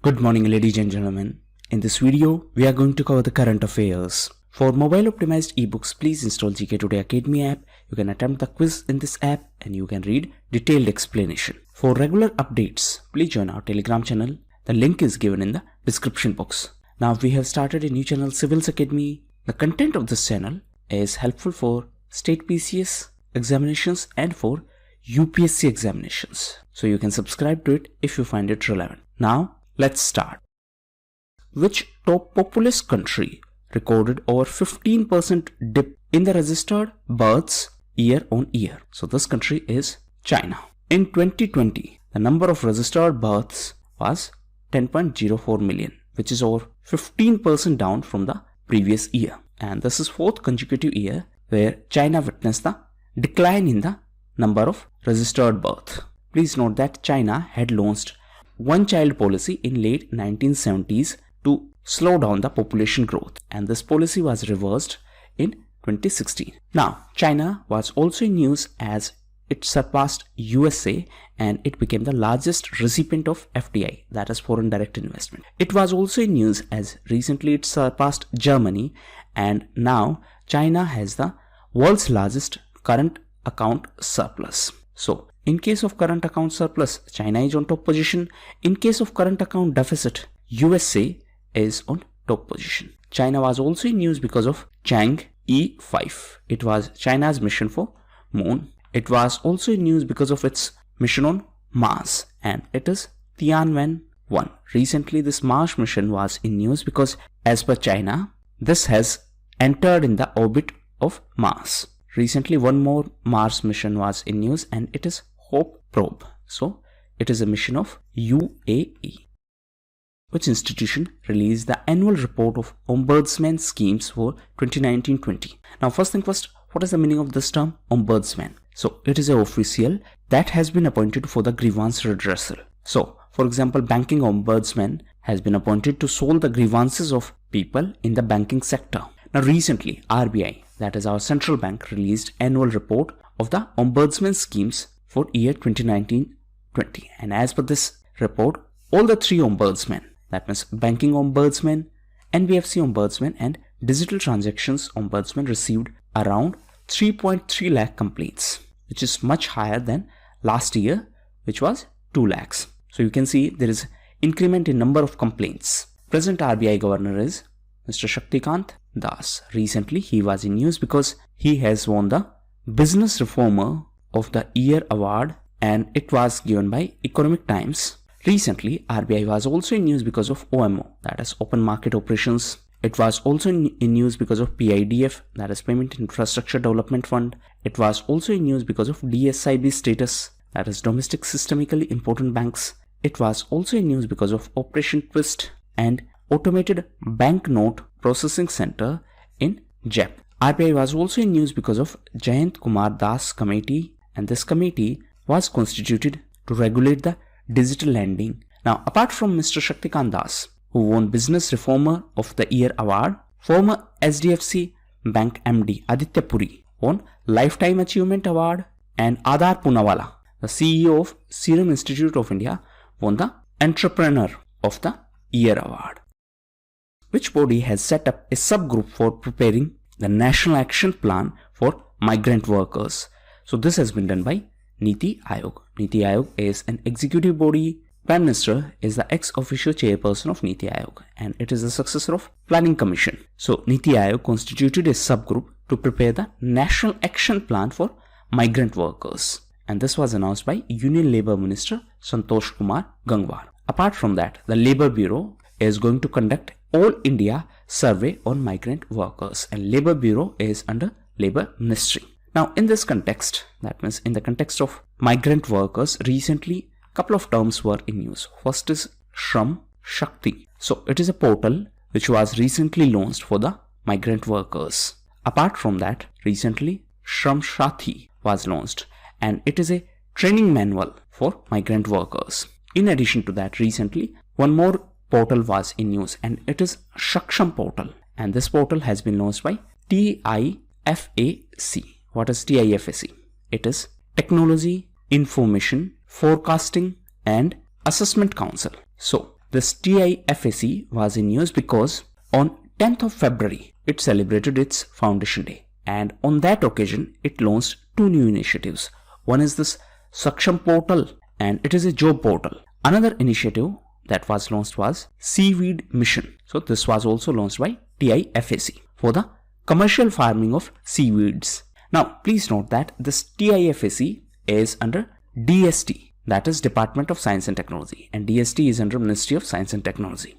Good morning, ladies and gentlemen. In this video, we are going to cover the current affairs. For mobile optimized ebooks, please install GKToday Academy app. You can attempt the quiz in this app and you can read detailed explanation. For regular updates, please join our Telegram channel. The link is given in the description box. Now we have started a new channel, Civils Academy. The content of this channel is helpful for state PCS examinations and for UPSC examinations. So you can subscribe to it if you find it relevant. Now let's start. Which top populous country recorded over 15% dip in the registered births year on year? So this country is China. In 2020, the number of registered births was 10.04 million, which is over 15% down from the previous year. And this is fourth consecutive year where China witnessed the decline in the number of registered births. Please note that China had launched one-child policy in late 1970s to slow down the population growth, and this policy was reversed in 2016. Now, China was also in news as it surpassed USA and it became the largest recipient of FDI, that is foreign direct investment. It was also in news as recently it surpassed Germany, and now China has the world's largest current account surplus. So, in case of current account surplus, China is on top position. In case of current account deficit, USA is on top position. China was also in news because of Chang'e 5. It was China's mission for Moon. It was also in news because of its mission on Mars, and it is Tianwen 1. Recently, this Mars mission was in news because, as per China, this has entered in the orbit of Mars. Recently, one more Mars mission was in news, and it is Hope Probe. So, it is a mission of UAE. Which institution released the annual report of Ombudsman Schemes for 2019-20? Now, first thing first, what is the meaning of this term, Ombudsman? So, it is an official that has been appointed for the grievance redressal. So, for example, banking ombudsman has been appointed to solve the grievances of people in the banking sector. Now, recently, RBI, that is our central bank, released annual report of the Ombudsman Schemes for year 2019-20. And as per this report, all the three ombudsmen, that means banking ombudsman, NBFC ombudsman and digital transactions ombudsman, received around 3.3 lakh complaints, which is much higher than last year, which was 2 lakhs. So you can see there is increment in number of complaints. Present RBI governor is Mr. Shaktikant Das. Recently, he was in news because he has won the Business Reformer of the Year award, and it was given by Economic Times. Recently, RBI was also in news because of OMO, that is Open Market Operations. It was also in news because of PIDF, that is Payment Infrastructure Development Fund. It was also in news because of DSIB status, that is Domestic Systemically Important Banks. It was also in news because of Operation Twist and Automated Banknote Processing Center in JEP. RBI was also in news because of Jayant Kumar Das Committee, and this committee was constituted to regulate the digital lending. Now, apart from Mr. Shaktikant Das, who won Business Reformer of the Year award, former SDFC Bank MD Aditya Puri won Lifetime Achievement Award, and Adar Poonawalla, the CEO of Serum Institute of India, won the Entrepreneur of the Year award. Which body has set up a subgroup for preparing the National Action Plan for Migrant Workers? So this has been done by Niti Aayog. Niti Aayog is an executive body. Prime Minister is the ex-officio chairperson of Niti Aayog, and it is the successor of Planning Commission. So Niti Aayog constituted a subgroup to prepare the National Action Plan for Migrant Workers, and this was announced by Union Labour Minister Santosh Kumar Gangwar. Apart from that, the Labour Bureau is going to conduct All India Survey on Migrant Workers, and Labour Bureau is under Labour Ministry. Now, in this context, that means in the context of migrant workers, recently a couple of terms were in use. First is Shram Shakti. So it is a portal which was recently launched for the migrant workers. Apart from that, recently Shram Shathi was launched, and it is a training manual for migrant workers. In addition to that, recently one more portal was in use, and it is Shaksham portal, and this portal has been launched by TIFAC. What is TIFAC? It is Technology, Information, Forecasting and Assessment Council. So this TIFAC was in news because on 10th of February, it celebrated its Foundation Day. And on that occasion, it launched two new initiatives. One is this Saksham portal, and it is a job portal. Another initiative that was launched was Seaweed Mission. So this was also launched by TIFAC for the commercial farming of seaweeds. Now, please note that this TIFAC is under DST, that is Department of Science and Technology, and DST is under Ministry of Science and Technology.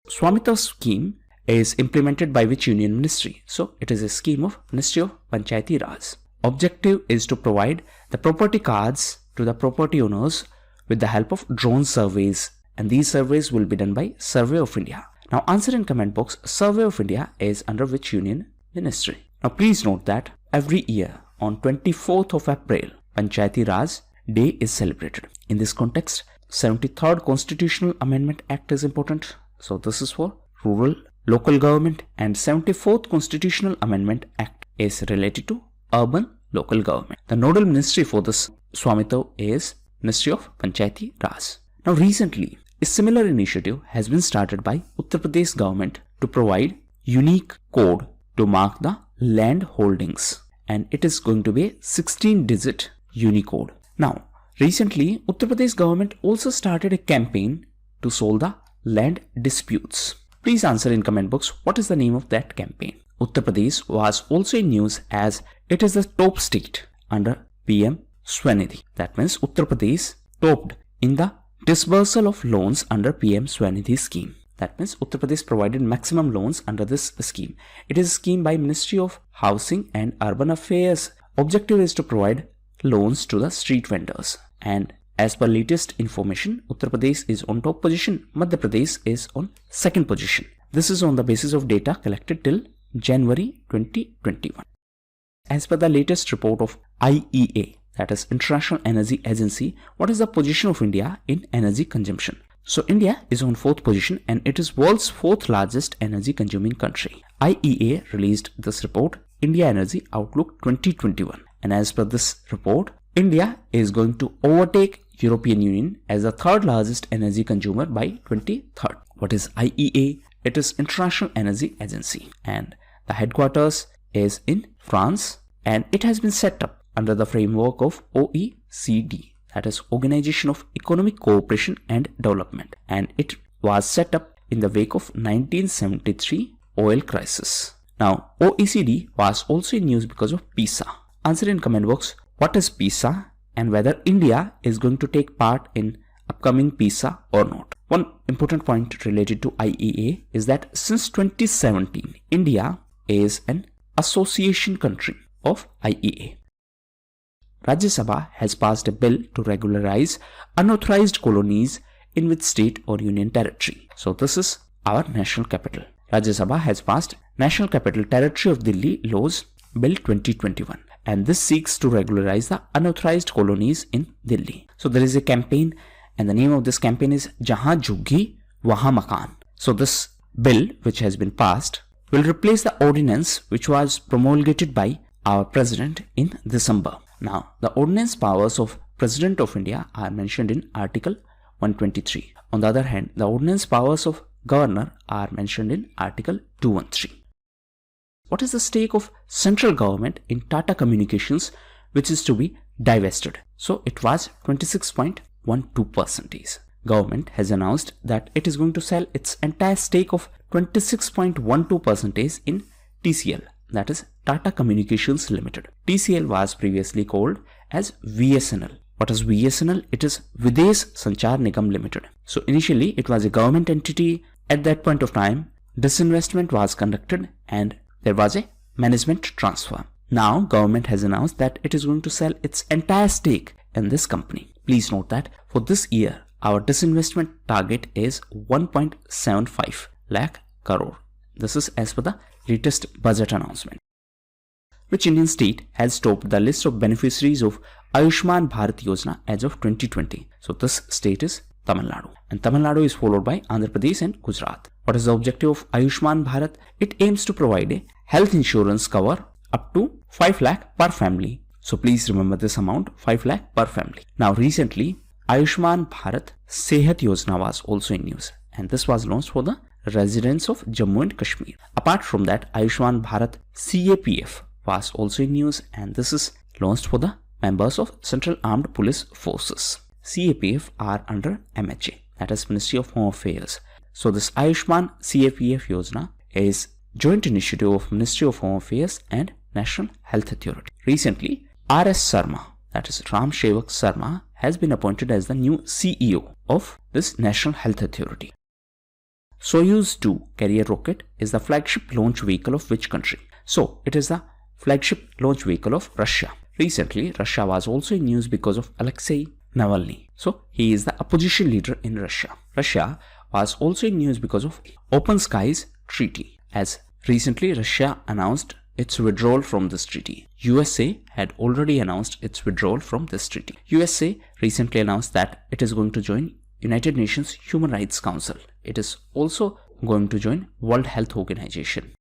Swamita scheme is implemented by which union ministry? So it is a scheme of Ministry of Panchayati Raj. Objective is to provide the property cards to the property owners with the help of drone surveys, and these surveys will be done by Survey of India. Now answer in comment box, Survey of India is under which union ministry? Now please note that every year on 24th of April, Panchayati Raj Day is celebrated. In this context, 73rd Constitutional Amendment Act is important. So this is for rural local government, and 74th Constitutional Amendment Act is related to urban local government. The nodal ministry for this Swamito is Ministry of Panchayati Raj. Now recently, a similar initiative has been started by Uttar Pradesh government to provide unique code to mark the land holdings, and it is going to be a 16-digit Unicode. Now, recently, Uttar Pradesh government also started a campaign to solve the land disputes. Please answer in comment box what is the name of that campaign. Uttar Pradesh was also in news as it is the top state under PM Swanidhi. That means Uttar Pradesh topped in the disbursal of loans under PM Swanidhi scheme. That means Uttar Pradesh provided maximum loans under this scheme. It is a scheme by Ministry of Housing and Urban Affairs. Objective is to provide loans to the street vendors. And as per latest information, Uttar Pradesh is on top position. Madhya Pradesh is on second position. This is on the basis of data collected till January 2021. As per the latest report of IEA, that is International Energy Agency, what is the position of India in energy consumption? So India is on 4th position, and it is world's 4th largest energy consuming country. IEA released this report, India Energy Outlook 2021. And as per this report, India is going to overtake European Union as the 3rd largest energy consumer by 2030. What is IEA? It is International Energy Agency, and the headquarters is in France, and it has been set up under the framework of OECD, that is Organization of Economic Cooperation and Development, and it was set up in the wake of 1973 oil crisis. Now, OECD was also in news because of PISA. Answer in comment box what is PISA and whether India is going to take part in upcoming PISA or not. One important point related to IEA is that since 2017, India is an association country of IEA. Rajya Sabha has passed a bill to regularize unauthorized colonies in which state or union territory. So this is our national capital. Rajya Sabha has passed National Capital Territory of Delhi Laws Bill 2021, and this seeks to regularize the unauthorized colonies in Delhi. So there is a campaign, and the name of this campaign is Jahan Jhuggi Wahan Makan. So this bill, which has been passed, will replace the ordinance which was promulgated by our president in December. Now, the ordinance powers of President of India are mentioned in Article 123. On the other hand, the ordinance powers of Governor are mentioned in Article 213. What is the stake of central government in Tata Communications, which is to be divested? So it was 26.12%. Government has announced that it is going to sell its entire stake of 26.12% in TCL, that is Tata Communications Limited. TCL was previously called as VSNL. What is VSNL? It is Videsh Sanchar Nigam Limited. So initially it was a government entity. At that point of time, disinvestment was conducted and there was a management transfer. Now government has announced that it is going to sell its entire stake in this company. Please note that for this year, our disinvestment target is 1.75 lakh crore. This is as per the latest budget announcement. Which Indian state has topped the list of beneficiaries of Ayushman Bharat Yojana as of 2020? So this state is Tamil Nadu, and Tamil Nadu is followed by Andhra Pradesh and Gujarat. What is the objective of Ayushman Bharat? It aims to provide a health insurance cover up to 5 lakh per family. So please remember this amount, 5 lakh per family. Now recently, Ayushman Bharat Sehat Yojana was also in news, and this was launched for the residents of Jammu and Kashmir. Apart from that, Ayushman Bharat CAPF was also in news, and this is launched for the members of Central Armed Police Forces. CAPF are under MHA, that is Ministry of Home Affairs. So this Ayushman CAPF Yojana is joint initiative of Ministry of Home Affairs and National Health Authority. Recently, RS Sarma, that is Ram Sevak Sarma, has been appointed as the new CEO of this National Health Authority. Soyuz 2 carrier rocket is the flagship launch vehicle of which country? So it is the flagship launch vehicle of Russia. Recently, Russia was also in news because of Alexei Navalny. So he is the opposition leader in Russia. Russia was also in news because of Open Skies Treaty, as recently Russia announced its withdrawal from this treaty. USA had already announced its withdrawal from this treaty. USA recently announced that it is going to join United Nations Human Rights Council. It is also going to join World Health Organization.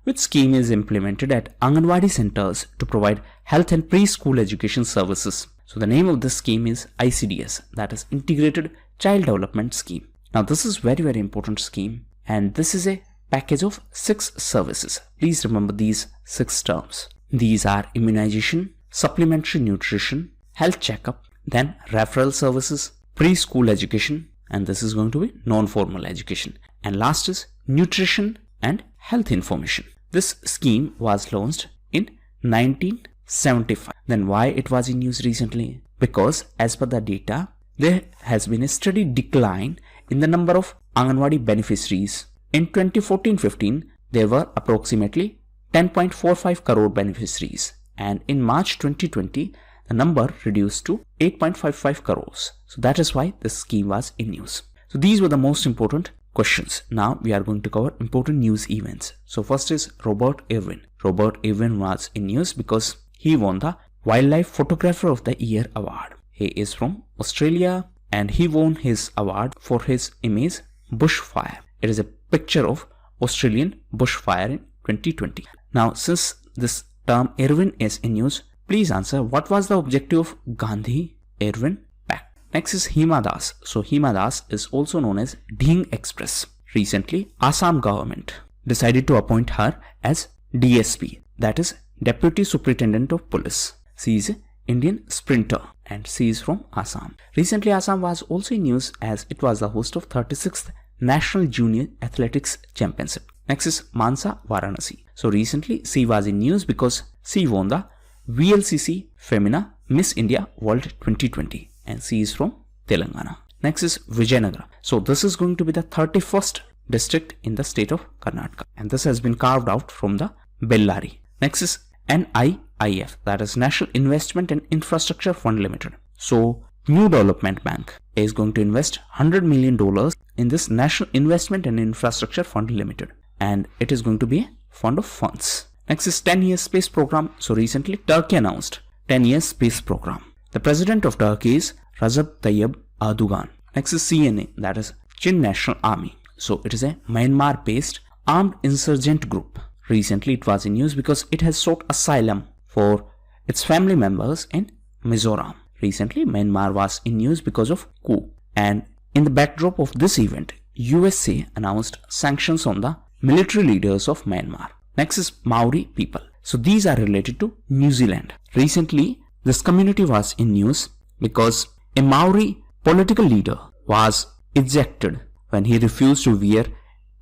Which scheme is implemented at Anganwadi centers to provide health and preschool education services? So the name of this scheme is ICDS, that is Integrated Child Development Scheme. Now this is very important scheme, and this is a package of 6 services. Please remember these 6 terms. These are immunization, supplementary nutrition, health checkup, then referral services, preschool education, and this is going to be non-formal education, and last is nutrition and health information. This scheme was launched in 1975. Then why it was in news recently? Because as per the data, there has been a steady decline in the number of Anganwadi beneficiaries. In 2014-15, there were approximately 10.45 crore beneficiaries, and in March 2020, the number reduced to 8.55 crores. So that is why this scheme was in news. So these were the most important questions. Now we are going to cover important news events. So first is Robert Irwin. Robert Irwin was in news because he won the Wildlife Photographer of the Year award. He is from Australia and he won his award for his image Bushfire. It is a picture of Australian bushfire in 2020. Now since this term Irwin is in news, please answer what was the objective of Gandhi-Irwin Pact. Next is Hima Das. So Hima Das is also known as Dhing Express. Recently, Assam government decided to appoint her as DSP, that is Deputy Superintendent of Police. She is an Indian sprinter and she is from Assam. Recently, Assam was also in news as it was the host of 36th National Junior Athletics Championship. Next is Mansa Varanasi. So recently, she was in news because she won the VLCC Femina Miss India World 2020 and she is from Telangana. Next is Vijayanagara. So this is going to be the 31st district in the state of Karnataka, and this has been carved out from the Bellary. Next is NIIF, that is National Investment and Infrastructure Fund Limited. So New Development Bank is going to invest $100 million in this National Investment and Infrastructure Fund Limited, and it is going to be a fund of funds. Next is 10-year space program. So recently Turkey announced 10-year space program. The president of Turkey is Recep Tayyip Erdogan. Next is CNA, that is Chin National Army. So it is a Myanmar-based armed insurgent group. Recently it was in news because it has sought asylum for its family members in Mizoram. Recently Myanmar was in news because of coup, and in the backdrop of this event, USA announced sanctions on the military leaders of Myanmar. Next is Maori people. So these are related to New Zealand. Recently, this community was in news because a Maori political leader was ejected when he refused to wear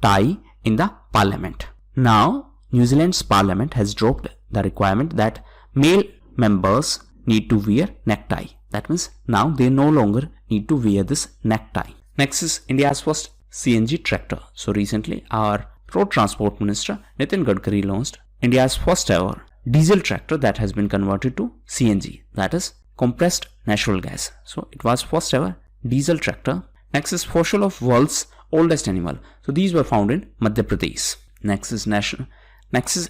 tie in the parliament. Now, New Zealand's parliament has dropped the requirement that male members need to wear necktie. That means now they no longer need to wear this necktie. Next is India's first CNG tractor. So recently, our Road Transport Minister Nitin Gadkari launched India's first ever diesel tractor that has been converted to CNG, that is compressed natural gas. So it was first ever diesel tractor. Next is fossil of world's oldest animal. So these were found in Madhya Pradesh. Next is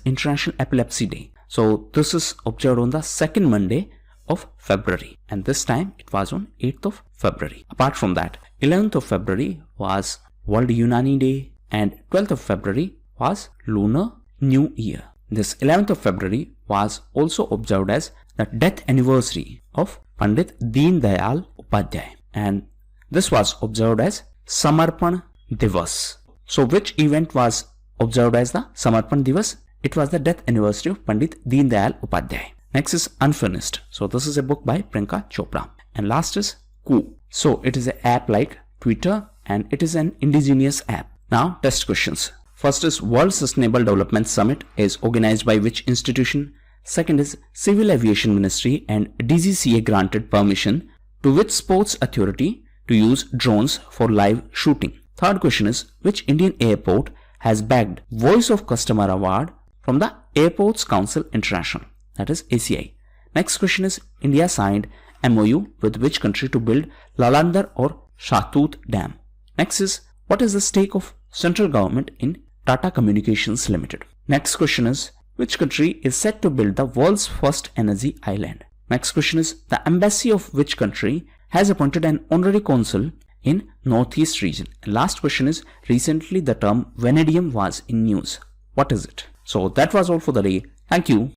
International Epilepsy Day. So this is observed on the second Monday of February, and this time it was on 8th of February. Apart from that, 11th of February was World Unani Day, and 12th of February was Lunar New Year. This 11th of February was also observed as the death anniversary of Pandit Deen Dayal Upadhyay. And this was observed as Samarpan Divas. So which event was observed as the Samarpan Divas? It was the death anniversary of Pandit Deen Dayal Upadhyay. Next is Unfinished. So this is a book by Priyanka Chopra. And last is Koo. So it is an app like Twitter and it is an indigenous app. Now test questions. First is World Sustainable Development Summit is organized by which institution? Second is Civil Aviation Ministry and DGCA granted permission to which sports authority to use drones for live shooting? Third question is which Indian airport has bagged Voice of Customer Award from the Airports Council International, that is ACI. Next question is India signed MOU with which country to build Lalandar or Shatut Dam? Next is what is the stake of central government in Tata Communications Limited? Next question is which country is set to build the world's first energy island? Next question is the embassy of which country has appointed an honorary consul in Northeast region? And last question is recently the term vanadium was in news. What is it? So that was all for the day. Thank you.